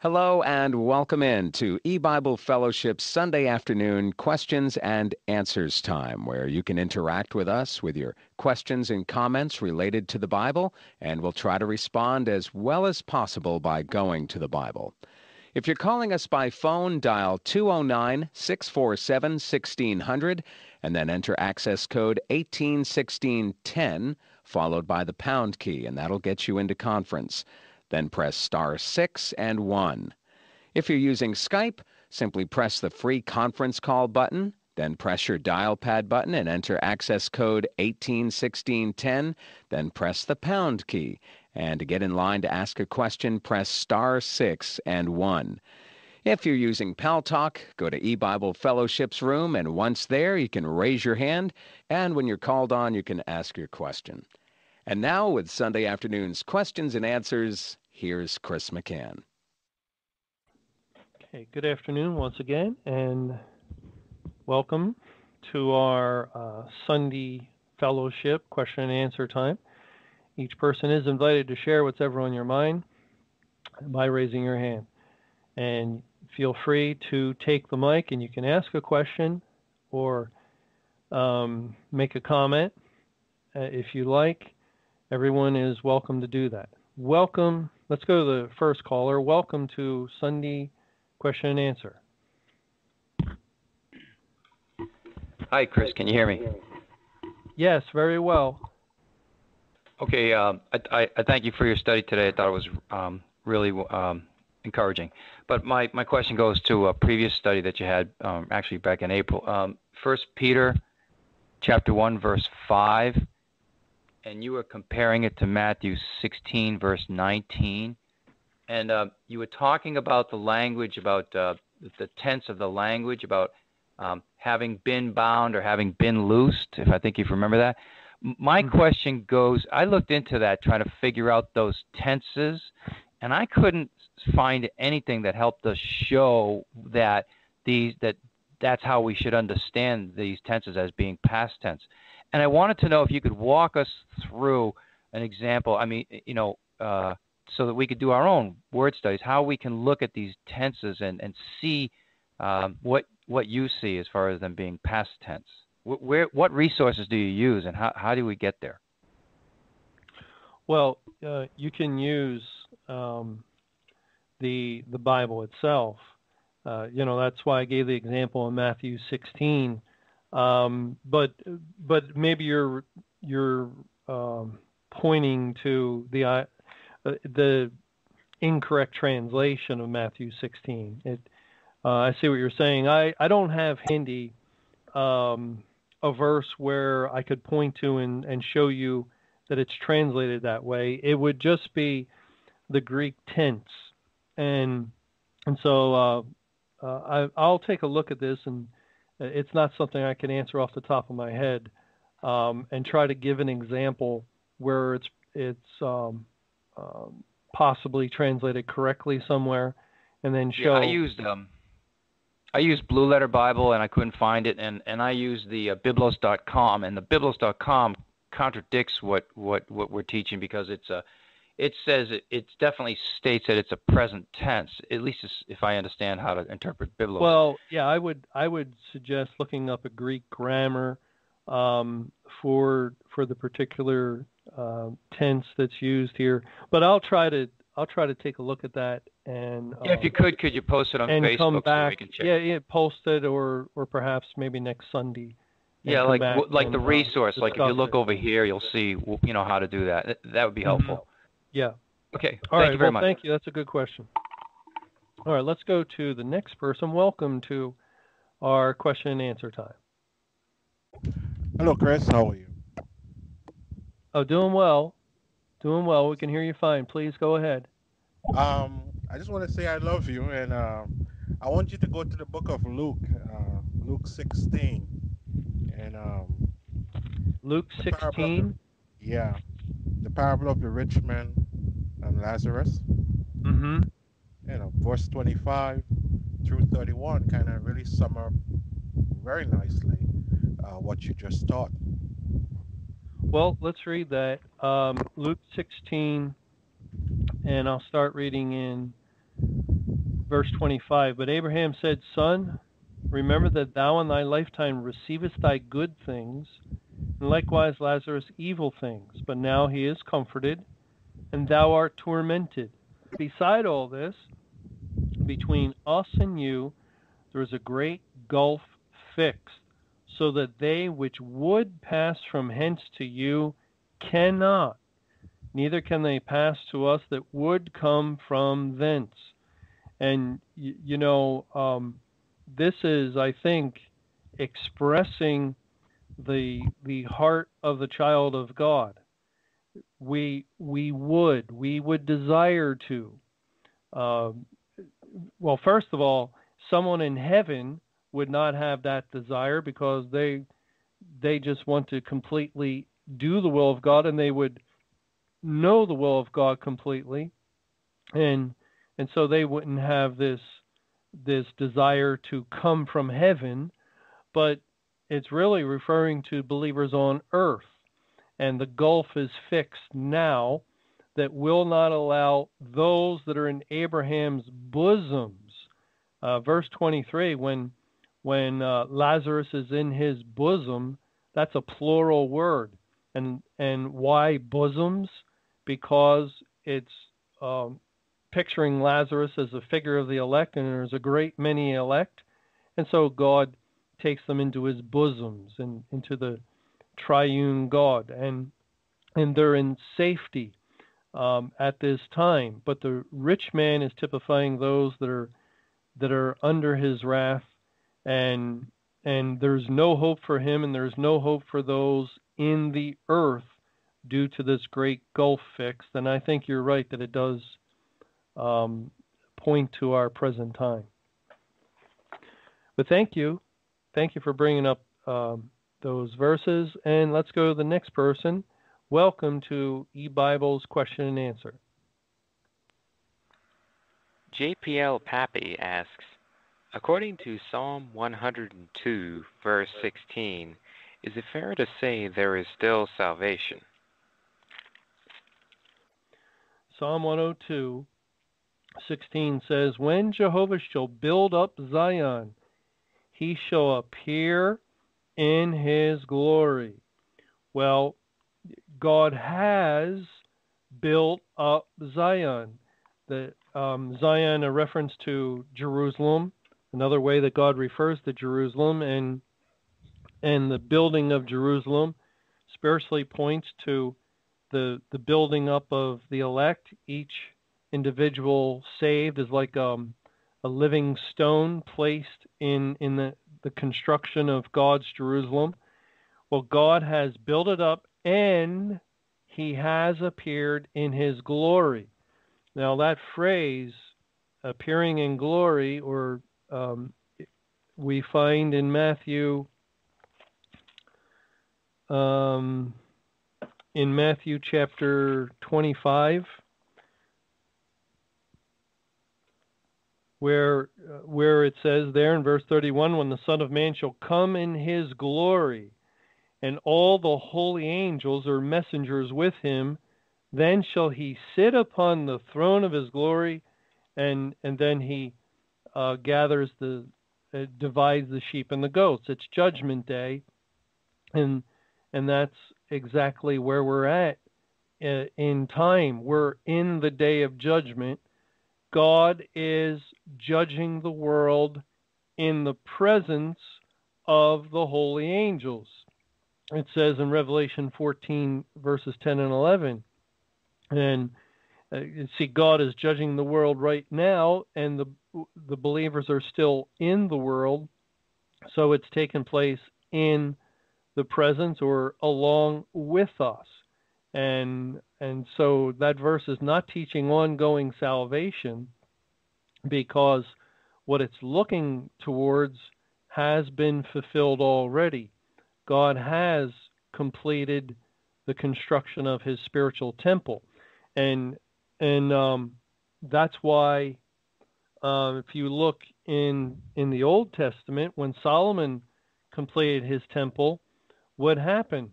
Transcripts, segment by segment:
Hello and welcome in to EBible Fellowship's Sunday afternoon questions and answers time, where you can interact with us with your questions and comments related to the Bible, and we'll try to respond as well as possible by going to the Bible. If you're calling us by phone, dial 209-647-1600 and then enter access code 181610 followed by the pound key, and that'll get you into conference. Then press star 6 and 1. If you're using Skype, simply press the free conference call button, then press your dial pad button and enter access code 181610, then press the pound key. And to get in line to ask a question, press star 6 and 1. If you're using Paltalk, go to EBible Fellowship's room, and once there, you can raise your hand, and when you're called on, you can ask your question. And now, with Sunday afternoon's questions and answers, here's Chris McCann. Okay, good afternoon once again, and welcome to our Sunday Fellowship question and answer time. Each person is invited to share what's ever on your mind by raising your hand. And feel free to take the mic, and you can ask a question or make a comment if you like. Everyone is welcome to do that. Welcome. Let's go to the first caller. Welcome to Sunday Question and Answer. Hi, Chris. Can you hear me? Yes, very well. Okay. I thank you for your study today. I thought it was really encouraging. But my question goes to a previous study that you had actually back in April. 1 Peter chapter 1, verse 5. And you were comparing it to Matthew 16, verse 19. And you were talking about the language, about the tense of the language, about having been bound or having been loosed, if I think you remember that. My question goes, I looked into that, trying to figure out those tenses, and I couldn't find anything that helped us show that that's how we should understand these tenses as being past tense. And I wanted to know if you could walk us through an example, so that we could do our own word studies, how we can look at these tenses and see what you see as far as them being past tense. What resources do you use, and how do we get there? Well, you can use the Bible itself. That's why I gave the example in Matthew 16. But maybe you're pointing to the incorrect translation of Matthew 16. I see what you're saying. I don't have handy a verse where I could point to and show you that it's translated that way. It would just be the Greek tense, and so I'll take a look at this, and it's not something I can answer off the top of my head, and try to give an example where it's possibly translated correctly somewhere, and then show. Yeah, I used Blue Letter Bible, and I couldn't find it, and I used the Biblos.com, and the Biblos.com contradicts what we're teaching, because it says it definitely states that it's a present tense, at least if I understand how to interpret Biblos. Well, yeah, I would suggest looking up a Greek grammar for the particular tense that's used here. But I'll try to take a look at that, and if you could you post it on Facebook come back, so we can check? Yeah, post it, or perhaps maybe next Sunday. Yeah, like the resource. Like if you look over here, you'll see how to do that. That would be helpful. Mm-hmm. Yeah. Okay. Thank you very much. Thank you. That's a good question. All right, let's go to the next person. Welcome to our question and answer time. Hello, Chris. How are you? Oh, doing well. Doing well. We can hear you fine. Please go ahead. I just want to say I love you, and I want you to go to the book of Luke, Luke 16, and Luke 16. The parable of the rich man and Lazarus. Mm-hmm. Verse 25 through 31 kind of really sum up very nicely what you just taught. Well, let's read that. Luke 16, and I'll start reading in Verse 25, but Abraham said, Son, remember that thou in thy lifetime receivest thy good things, and likewise Lazarus evil things. But now he is comforted, and thou art tormented. Beside all this, between us and you, there is a great gulf fixed, so that they which would pass from hence to you cannot, neither can they pass to us that would come from thence. And, this is, I think, expressing the heart of the child of God. We would desire to. Well, first of all, someone in heaven would not have that desire because they just want to completely do the will of God, and they would know the will of God completely, and so they wouldn't have this desire to come from heaven. But it's really referring to believers on earth, and the gulf is fixed now that will not allow those that are in Abraham's bosoms. Verse 23, when Lazarus is in his bosom, that's a plural word. And why bosoms? Because it's picturing Lazarus as a figure of the elect, and there's a great many elect, and so God takes them into his bosoms and into the triune God, and they're in safety at this time. But the rich man is typifying those that are under his wrath, and there's no hope for him, and there's no hope for those in the earth due to this great gulf fixed. And I think you're right that it does point to our present time. But thank you for bringing up those verses, and let's go to the next person. Welcome to EBible's question and answer. JPL Pappy asks, according to Psalm 102, verse 16, is it fair to say there is still salvation? Psalm 102:16 says, when Jehovah shall build up Zion, he shall appear in his glory. Well, God has built up Zion. The Zion, a reference to Jerusalem, another way that God refers to Jerusalem, and the building of Jerusalem spiritually points to the building up of the elect. Each individual saved is like a living stone placed in the construction of God's Jerusalem. Well, God has built it up, and he has appeared in his glory. Now, that phrase, appearing in glory, or we find in Matthew chapter 25, where it says there in verse 31, when the Son of Man shall come in his glory, and all the holy angels or messengers with him, then shall he sit upon the throne of his glory, and then he divides the sheep and the goats. It's Judgment Day, and that's exactly where we're at in time. We're in the day of judgment. God is judging the world in the presence of the holy angels. It says in Revelation 14, verses 10 and 11, and you see, God is judging the world right now, and the believers are still in the world, so it's taken place in the presence or along with us. And so that verse is not teaching ongoing salvation, because what it's looking towards has been fulfilled already. God has completed the construction of his spiritual temple. And that's why if you look in the Old Testament, when Solomon completed his temple, what happened?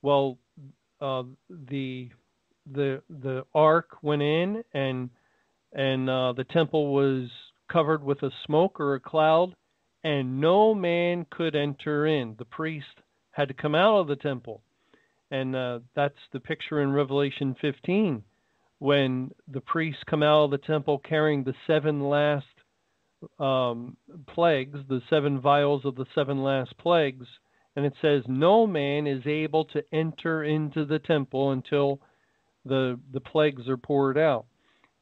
Well, the ark went in, and and the temple was covered with a smoke or a cloud, and no man could enter in. The priest had to come out of the temple. And that's the picture in Revelation 15, when the priests come out of the temple carrying the 7 last plagues, the 7 vials of the 7 last plagues. And it says, no man is able to enter into the temple until the plagues are poured out.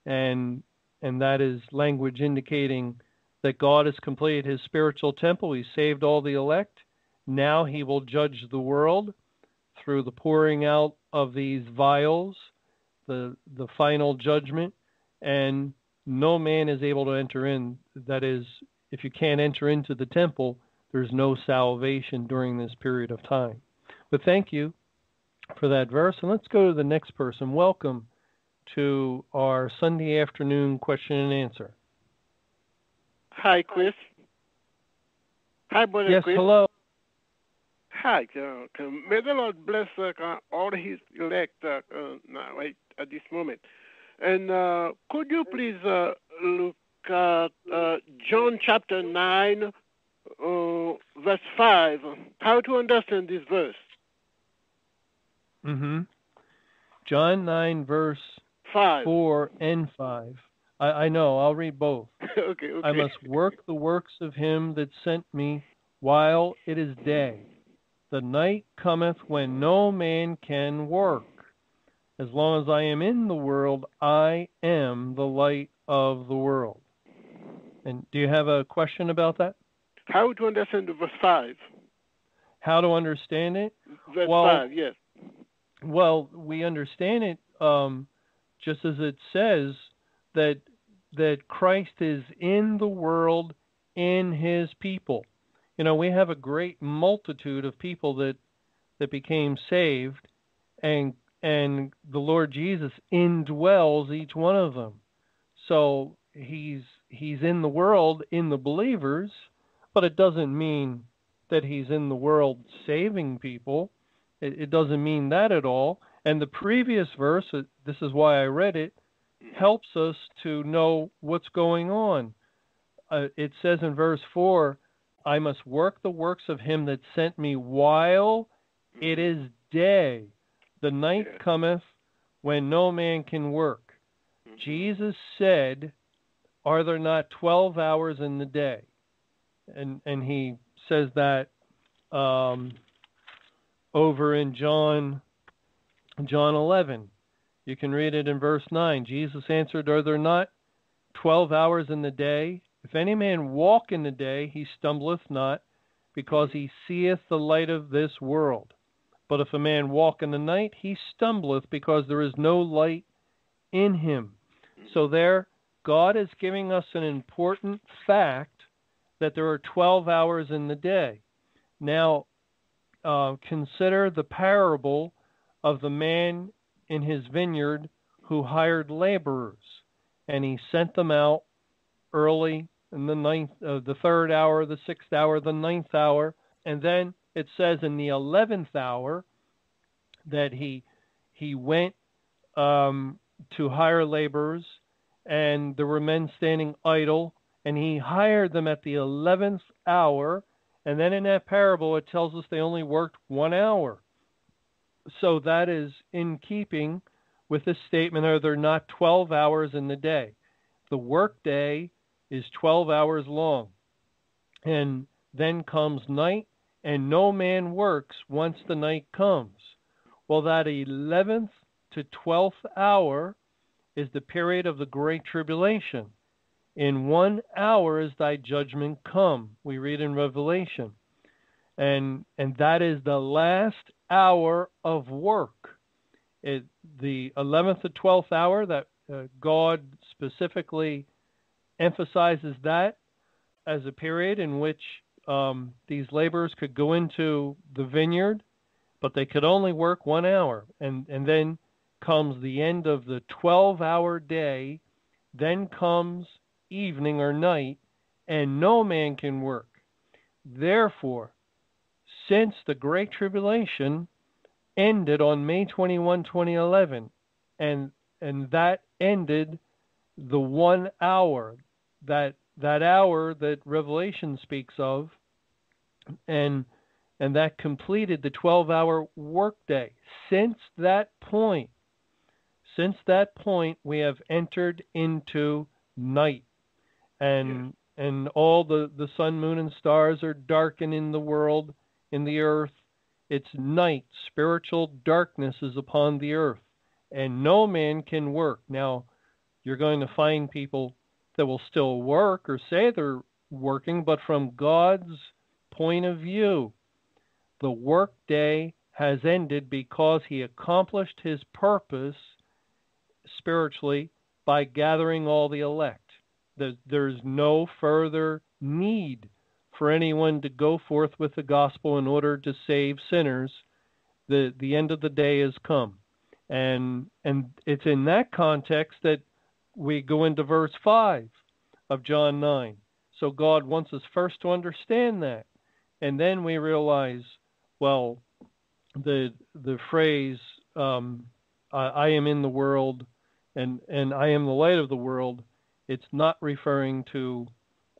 And that is language indicating that God has completed his spiritual temple. He saved all the elect. Now he will judge the world through the pouring out of these vials, the final judgment, and no man is able to enter in. That is, if you can't enter into the temple, there's no salvation during this period of time. But thank you for that verse, and let's go to the next person. Welcome to our Sunday afternoon question and answer. Hi, Chris. Hi, Brother yes, Chris. hello. Hi, may the Lord bless all his elect right at this moment. And could you please look at John chapter 9, verse 5, how to understand this verse? Mm-hmm. John 9, verse 5. 4 and 5. I know, I'll read both. Okay. I must work the works of him that sent me while it is day. The night cometh when no man can work. As long as I am in the world, I am the light of the world. And do you have a question about that? How to understand the verse 5? How to understand it? Verse 5, yes. Well, we understand it just as it says that Christ is in the world in his people. You know, we have a great multitude of people that became saved, and the Lord Jesus indwells each one of them. So he's in the world in the believers, but it doesn't mean that he's in the world saving people. It doesn't mean that at all. And the previous verse, this is why I read it, helps us to know what's going on. It says in verse 4, I must work the works of him that sent me while it is day. The night cometh when no man can work. Jesus said, are there not 12 hours in the day? And he says that over in John 11. You can read it in verse 9. Jesus answered, are there not 12 hours in the day? If any man walk in the day, he stumbleth not, because he seeth the light of this world. But if a man walk in the night, he stumbleth, because there is no light in him. So there, God is giving us an important fact that there are 12 hours in the day. Now, consider the parable of the man in his vineyard who hired laborers, and he sent them out early in the 3rd hour, the 6th hour, the 9th hour, and then it says in the 11th hour that he went to hire laborers, and there were men standing idle, and he hired them at the 11th hour, and then in that parable it tells us they only worked 1 hour. So that is in keeping with the statement, are there not 12 hours in the day? The work day is 12 hours long. And then comes night, and no man works once the night comes. Well, that 11th to 12th hour is the period of the Great Tribulation. In 1 hour is thy judgment come, we read in Revelation. And that is the last hour of work. The 11th to 12th hour, that God specifically emphasizes that as a period in which these laborers could go into the vineyard, but they could only work 1 hour. And then comes the end of the 12-hour day, then comes evening or night, and no man can work. Therefore, since the Great Tribulation ended on May 21, 2011, and that ended the 1 hour, that hour that Revelation speaks of, and that completed the 12-hour workday. Since that point, we have entered into night, and all the sun, moon, and stars are darkened in the world, in the earth. It's night. Spiritual darkness is upon the earth, and no man can work. Now, you're going to find people that will still work or say they're working, but from God's point of view, the work day has ended because he accomplished his purpose spiritually by gathering all the elect. There's no further need for anyone to go forth with the gospel in order to save sinners. The end of the day has come. And it's in that context that we go into verse 5 of John 9. So God wants us first to understand that. And then we realize, well, the phrase, I am in the world and I am the light of the world, it's not referring to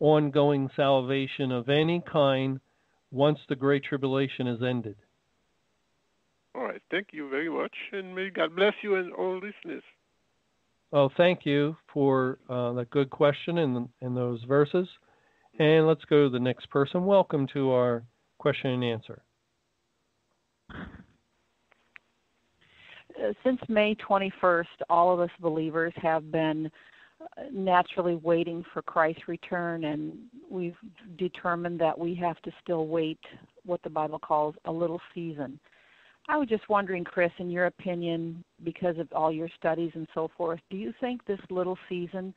ongoing salvation of any kind once the Great Tribulation is ended. All right. Thank you very much. And may God bless you and all listeners. Oh, thank you for that good question and those verses. And let's go to the next person. Welcome to our question and answer. Since May 21st, all of us believers have been naturally waiting for Christ's return, and we've determined that we have to still wait what the Bible calls a little season. I was just wondering, Chris, in your opinion, because of all your studies and so forth, do you think this little season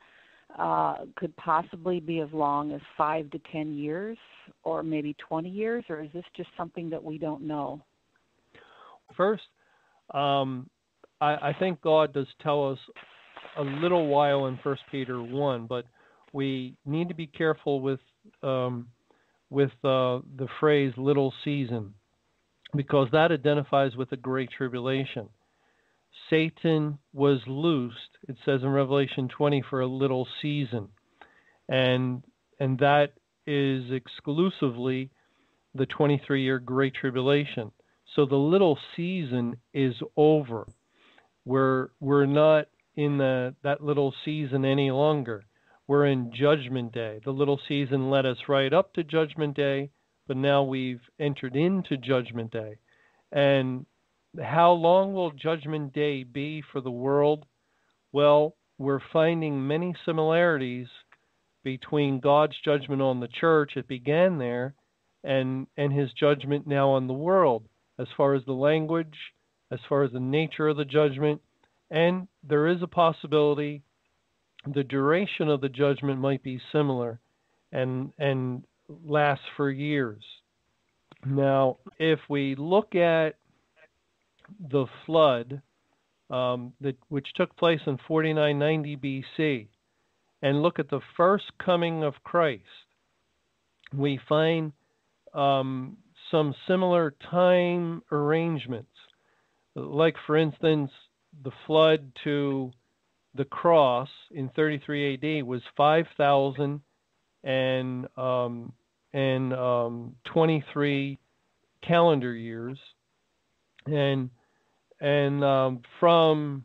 could possibly be as long as 5 to 10 years or maybe 20 years, or is this just something that we don't know? First, I think God does tell us a little while in 1 Peter 1, but we need to be careful with the phrase little season, because that identifies with the Great Tribulation. Satan was loosed, it says in Revelation 20, for a little season. And that is exclusively the 23-year Great Tribulation. So the little season is over. We're not in that little season any longer. We're in Judgment Day. The little season led us right up to Judgment Day, but now we've entered into Judgment Day. And how long will Judgment Day be for the world? Well, we're finding many similarities between God's judgment on the church, it began there, and his judgment now on the world, as far as the language, as far as the nature of the judgment. And there is a possibility the duration of the judgment might be similar and last for years. Now, if we look at the flood, which took place in 4990 BC, and look at the first coming of Christ, we find some similar time arrangements. Like, for instance, the flood to the cross in 33 AD was 5,023 calendar years, and from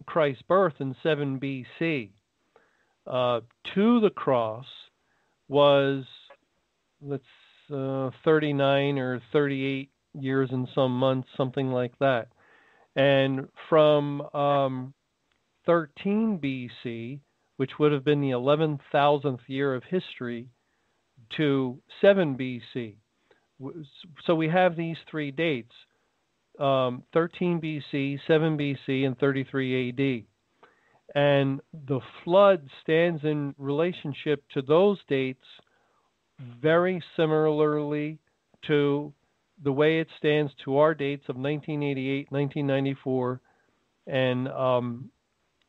Christ's birth in 7 BC to the cross was 39 or 38 years and some months, something like that. And from 13 BC, which would have been the 11,000th year of history, to 7 BC. So we have these three dates, 13 BC, 7 BC, and 33 AD. And the flood stands in relationship to those dates very similarly to the way it stands to our dates of 1988, 1994, and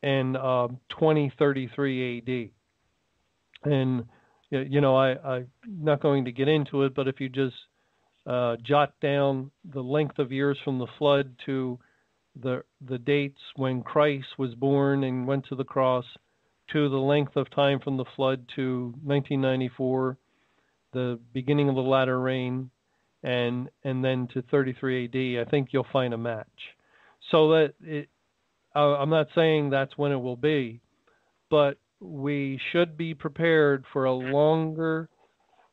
2033 AD. And, you know, I'm not going to get into it, but if you just jot down the length of years from the flood to the dates when Christ was born and went to the cross, to the length of time from the flood to 1994, the beginning of the latter rain, and then to 33 AD, I think you'll find a match. So that I'm not saying that's when it will be, but we should be prepared for a longer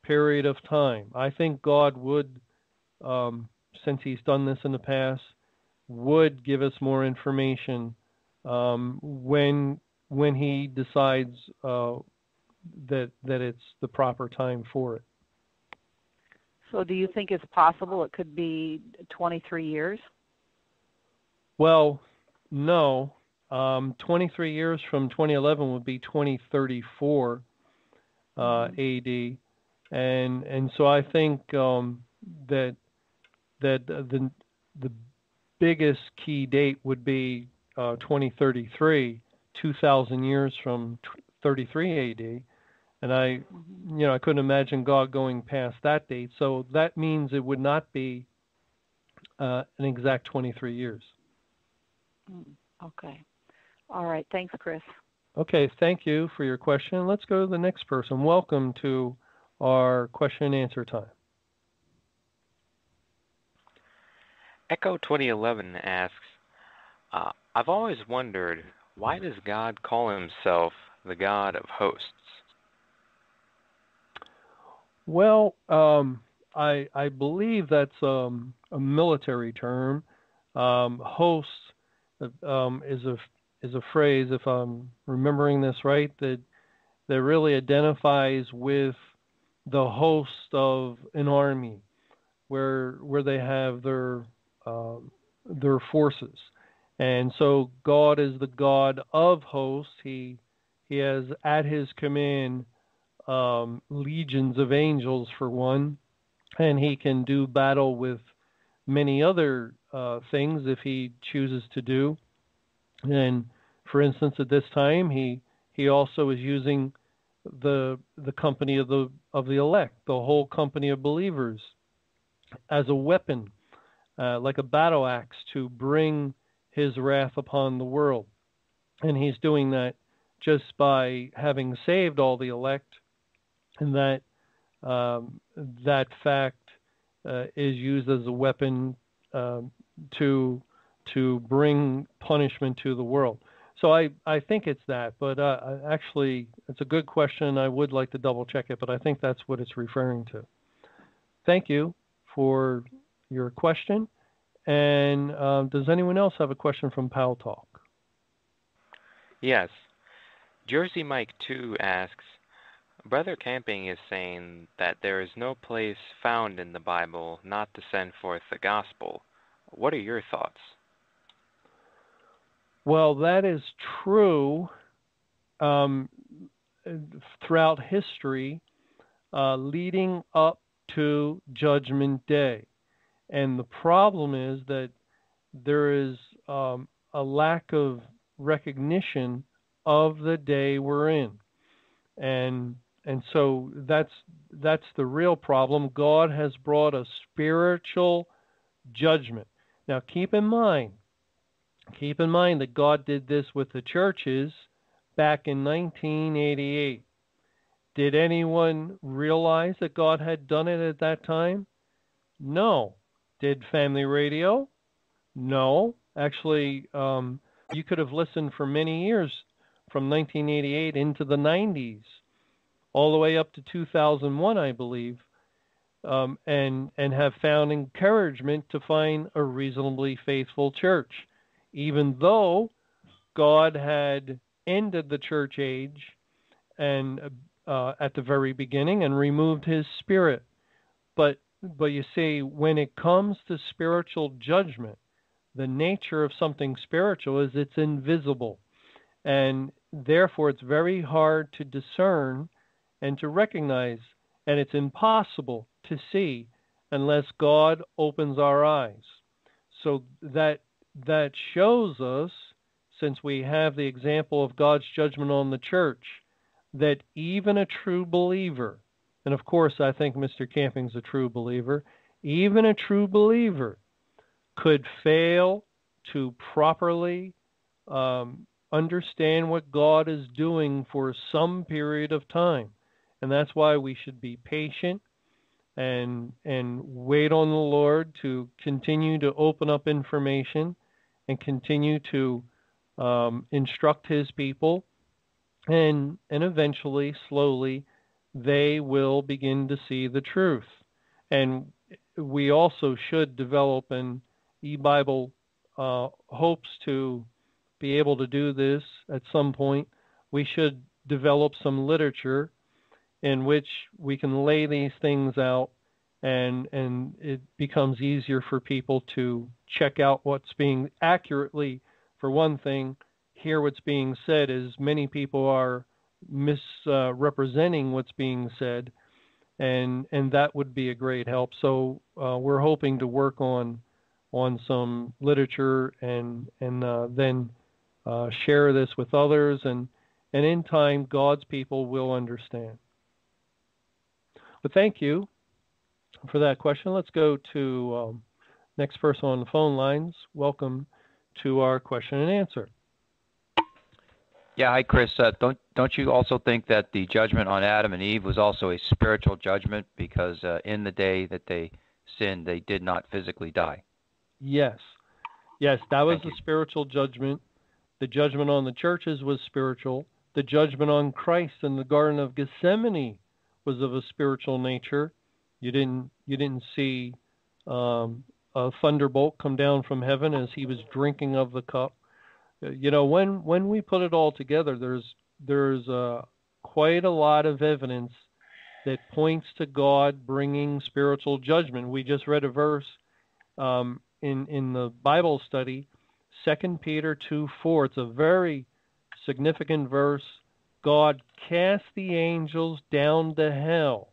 period of time. I think God would, since He's done this in the past, would give us more information when He decides that it's the proper time for it. So do you think it's possible it could be 23 years? Well, no. 23 years from 2011 would be 2034 AD, and so I think that the biggest key date would be 2033, 2,000 years from 33 AD, and I couldn't imagine God going past that date. So that means it would not be an exact 23 years. Okay. All right. Thanks, Chris. Okay. Thank you for your question. Let's go to the next person. Welcome to our question and answer time. Echo 2011 asks, I've always wondered, why does God call Himself the God of hosts? Well, I believe that's a military term. Hosts is a phrase, if I'm remembering this right, that really identifies with the host of an army, where they have their forces, and so God is the God of hosts. He has at His command legions of angels, for one, and He can do battle with many other things if He chooses to do. And for instance, at this time, He also is using the company of the elect, the whole company of believers, as a weapon, like a battle axe, to bring His wrath upon the world. And He's doing that just by having saved all the elect, and that fact is used as a weapon to bring punishment to the world. So I think it's that, but actually it's a good question. I would like to double check it, but I think that's what it's referring to. Thank you for your question. And does anyone else have a question from Pal Talk? Yes. Jersey Mike 2 asks, Brother Camping is saying that there is no place found in the Bible not to send forth the gospel. What are your thoughts? Well, that is true throughout history, leading up to Judgment Day. And the problem is that there is a lack of recognition of the day we're in. And so that's the real problem. God has brought a spiritual judgment. Now keep in mind that God did this with the churches back in 1988. Did anyone realize that God had done it at that time? No. Did Family Radio? No. Actually, you could have listened for many years from 1988 into the 90s, all the way up to 2001, I believe, and have found encouragement to find a reasonably faithful church, even though God had ended the church age and at the very beginning and removed His Spirit. But you see, when it comes to spiritual judgment, the nature of something spiritual is it's invisible, and therefore it's very hard to discern and to recognize, and it's impossible to see unless God opens our eyes. So that shows us, since we have the example of God's judgment on the church, that even a true believer, and of course I think Mr. Camping's a true believer, even a true believer could fail to properly understand what God is doing for some period of time. And that's why we should be patient and wait on the Lord to continue to open up information and continue to instruct his people. And eventually, slowly, they will begin to see the truth. And we also should develop, and EBible hopes to be able to do this at some point. We should develop some literature in which we can lay these things out, and it becomes easier for people to check out what's being accurately, for one thing, hear what's being said, as many people are misrepresenting what's being said, and that would be a great help. So we're hoping to work on some literature and then share this with others, and in time God's people will understand. But thank you for that question. Let's go to next person on the phone lines. Welcome to our question and answer. Yeah, hi, Chris. Don't you also think that the judgment on Adam and Eve was also a spiritual judgment, because in the day that they sinned, they did not physically die? Yes, that was a spiritual judgment. The judgment on the churches was spiritual. The judgment on Christ in the Garden of Gethsemane was of a spiritual nature. You didn't see a thunderbolt come down from heaven as he was drinking of the cup. When we put it all together, there's quite a lot of evidence that points to God bringing spiritual judgment. We just read a verse in the Bible study, 2 Peter 2:4. It's a very significant verse. God cast the angels down to hell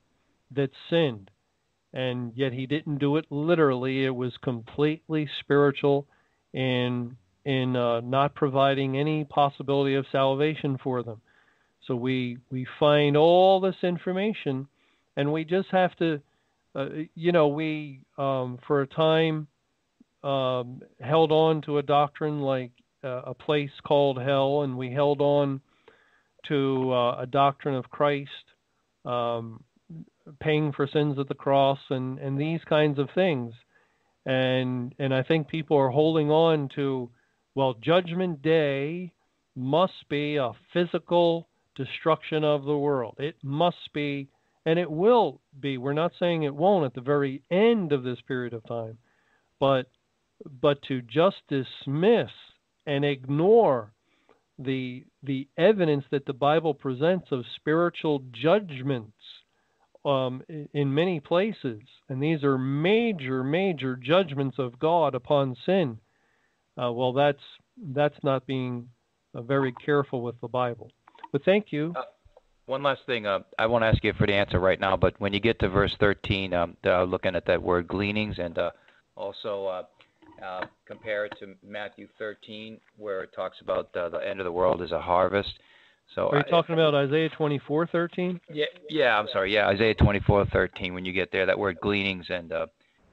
that sinned, and yet he didn't do it literally. It was completely spiritual in not providing any possibility of salvation for them. So we find all this information, and we just have to, for a time held on to a doctrine like a place called hell, and we held on to a doctrine of Christ paying for sins at the cross, and these kinds of things. And I think people are holding on to, well, Judgment Day must be a physical destruction of the world. It must be, and it will be. We're not saying it won't at the very end of this period of time, but to just dismiss and ignore the evidence that the Bible presents of spiritual judgments in many places, and these are major judgments of God upon sin. Well, that's not being very careful with the Bible. But thank you. One last thing. I won't ask you for the answer right now, but when you get to verse 13, looking at that word gleanings, and also compare it to Matthew 13, where it talks about the end of the world is a harvest. So are you talking about Isaiah 24:13? Yeah. I'm sorry. Yeah, Isaiah 24:13. When you get there, that word gleanings, and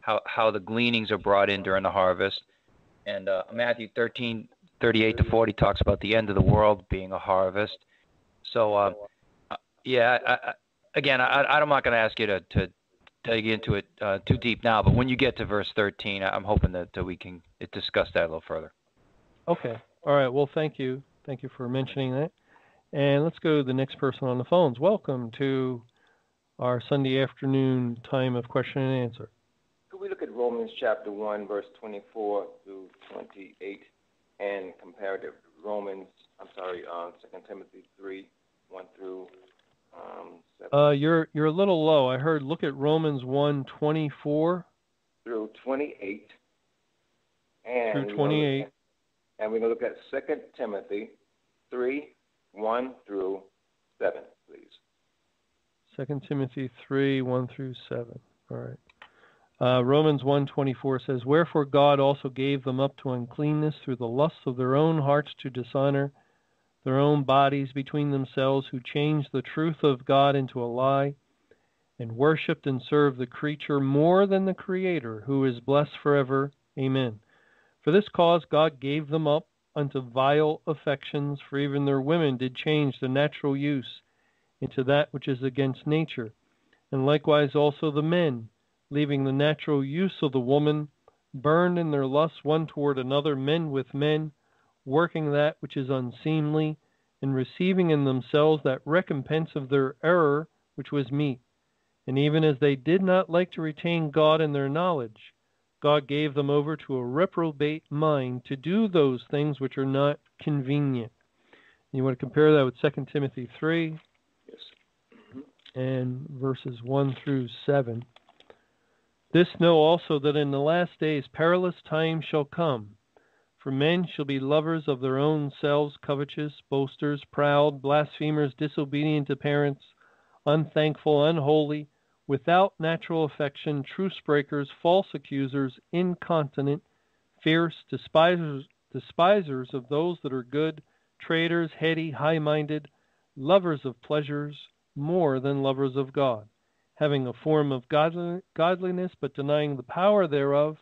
how the gleanings are brought in during the harvest. And Matthew 13:38-40 talks about the end of the world being a harvest. So, I'm not going to ask you to dig into it too deep now, but when you get to verse 13, I'm hoping that we can discuss that a little further. Okay. All right. Well, thank you. Thank you for mentioning that. And let's go to the next person on the phones. Welcome to our Sunday afternoon time of question and answer. Could we look at Romans chapter 1, verse 24 through 28, and compare it to 2 Timothy 3, 1 through 7? You're a little low. I heard look at Romans 1, 24 through 28. Through 28. And we're going to look at 2 Timothy 3, 1 through 7, please. 2 Timothy 3, 1 through 7. All right. Romans 1:24 says, "Wherefore God also gave them up to uncleanness through the lusts of their own hearts to dishonor their own bodies between themselves, who changed the truth of God into a lie, and worshipped and served the creature more than the Creator, who is blessed forever. Amen." For this cause God gave them up unto vile affections, for even their women did change the natural use into that which is against nature. And likewise also the men, leaving the natural use of the woman, burned in their lusts one toward another, men with men, working that which is unseemly, and receiving in themselves that recompense of their error which was meet. And even as they did not like to retain God in their knowledge, God gave them over to a reprobate mind to do those things which are not convenient. You want to compare that with 2 Timothy 3 Yes. and verses 1 through 7. This know also that in the last days perilous times shall come. For men shall be lovers of their own selves, covetous, boasters, proud, blasphemers, disobedient to parents, unthankful, unholy, without natural affection, truce breakers, false accusers, incontinent, fierce, despisers of those that are good, traitors, heady, high-minded, lovers of pleasures more than lovers of God, having a form of godliness, but denying the power thereof.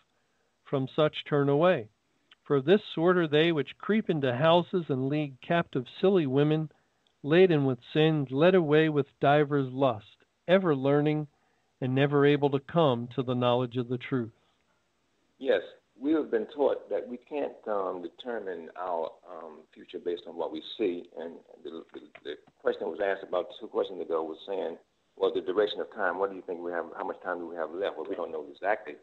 From such turn away. For of this sort are they which creep into houses and lead captive silly women, laden with sins, led away with divers lusts, ever learning, and never able to come to the knowledge of the truth. Yes, we have been taught that we can't determine our future based on what we see. And the question that was asked about 2 questions ago was saying, well, the duration of time, what do you think we have, how much time do we have left? Well, we don't know exactly.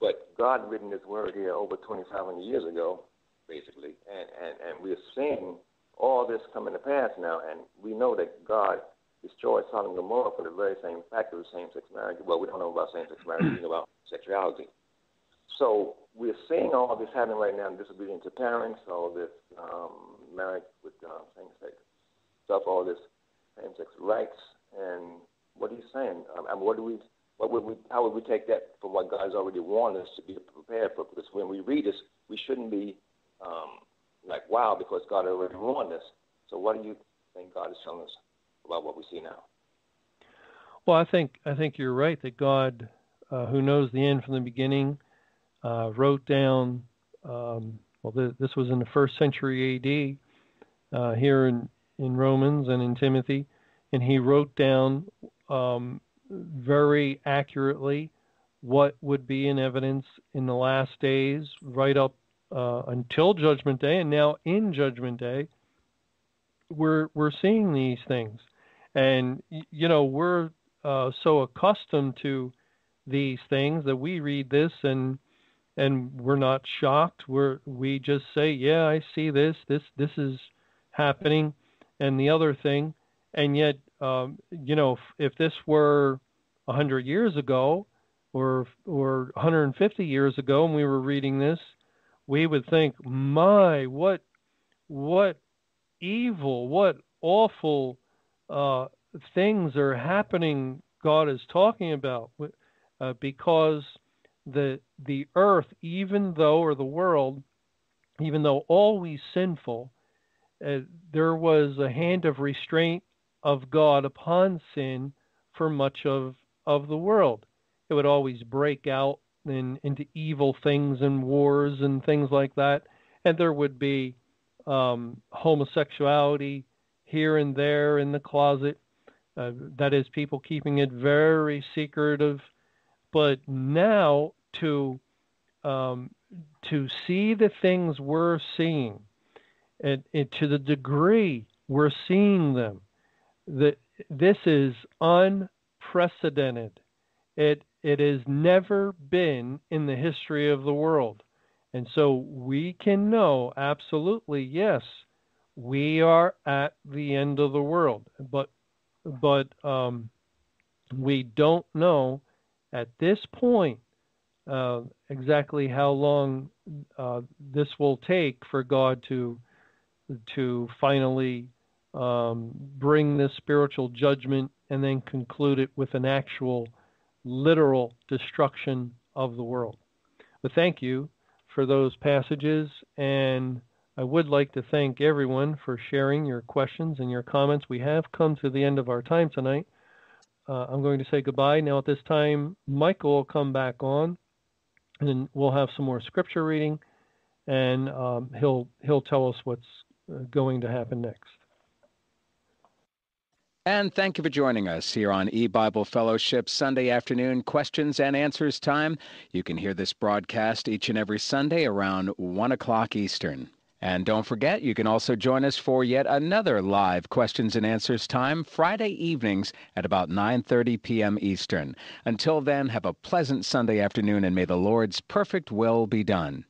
But God written this word here over 2,500 years ago, basically, and we're seeing all this coming to pass now, and we know that God destroyed Sodom and Gomorrah for the very same fact of same-sex marriage. Well, we don't know about same-sex marriage, we know about sexuality. So we're seeing all this happening right now, disobedience to parents, all this marriage with same-sex stuff, all this same-sex rights, and what are you saying? How would we take that from what God has already warned us to be prepared for? Because when we read this, we shouldn't be like, wow, because God already warned us. So what do you think God is telling us about what we see now? Well, I think you're right that God, who knows the end from the beginning, wrote down. This was in the first century A.D. Here in Romans and in Timothy, and he wrote down very accurately what would be in evidence in the last days, right up until Judgment Day, and now in Judgment Day, we're seeing these things, and we're so accustomed to these things that we read this and we're not shocked. We just say, yeah, I see this is happening, and the other thing, and yet, if this were 100 years ago or 150 years ago, and we were reading this, we would think, my, what evil, what awful things are happening. God is talking about because the earth, even though, or the world, even though always sinful, there was a hand of restraint of God upon sin for much of the world. It would always break out into evil things and wars and things like that, and there would be homosexuality here and there in the closet. That is, people keeping it very secretive. But now to see the things we're seeing, and to the degree we're seeing them, that this is unprecedented. It has never been in the history of the world. And so we can know absolutely, yes, we are at the end of the world. But we don't know at this point exactly how long this will take for God to finally bring this spiritual judgment and then conclude it with an actual literal destruction of the world. But thank you for those passages, and I would like to thank everyone for sharing your questions and your comments. We have come to the end of our time tonight. I'm going to say goodbye. Now at this time, Michael will come back on, and we'll have some more scripture reading, and he'll tell us what's going to happen next. And thank you for joining us here on EBible Fellowship Sunday afternoon questions and answers time. You can hear this broadcast each and every Sunday around 1 o'clock Eastern. And don't forget, you can also join us for yet another live questions and answers time Friday evenings at about 9:30 p.m. Eastern. Until then, have a pleasant Sunday afternoon, and may the Lord's perfect will be done.